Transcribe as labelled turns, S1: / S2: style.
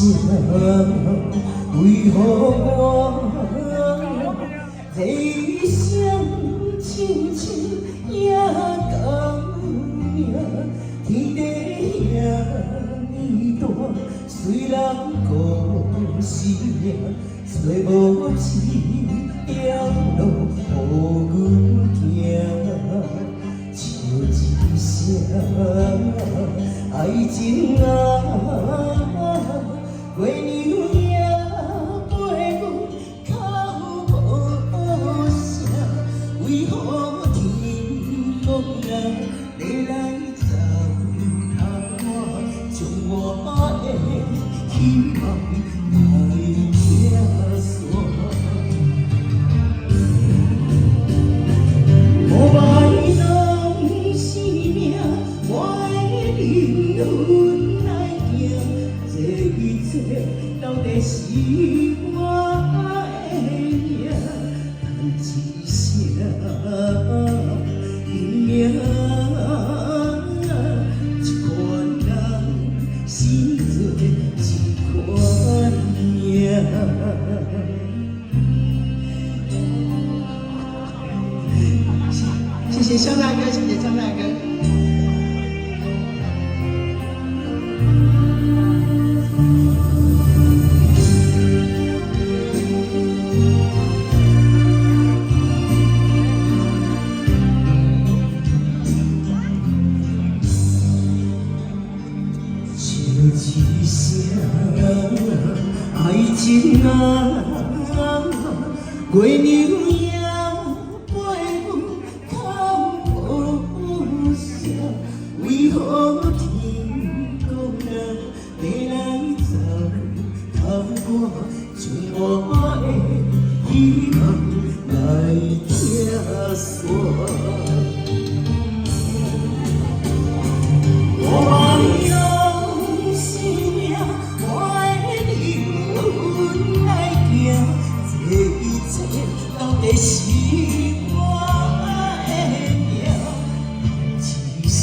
S1: 为何我理想亲像也共命？天地遐尼大，虽然故是命，找无一条路予阮行。唱一声爱情啊！月娘也陪阮哭无声，为何天公啊要来糟蹋我，将我的希望来拆散？无爱拢是命，我的灵魂来行。这一切到底是我的命，一声命，一款人生做一款命。谢谢肖大哥，谢谢张大哥。唱一声爱情啊，月娘也陪阮哭无声，为何天公啊要来糟蹋我，将我的希望来拆散？我爱拢是命，我的灵魂来行，这一切到底是我的命，一声。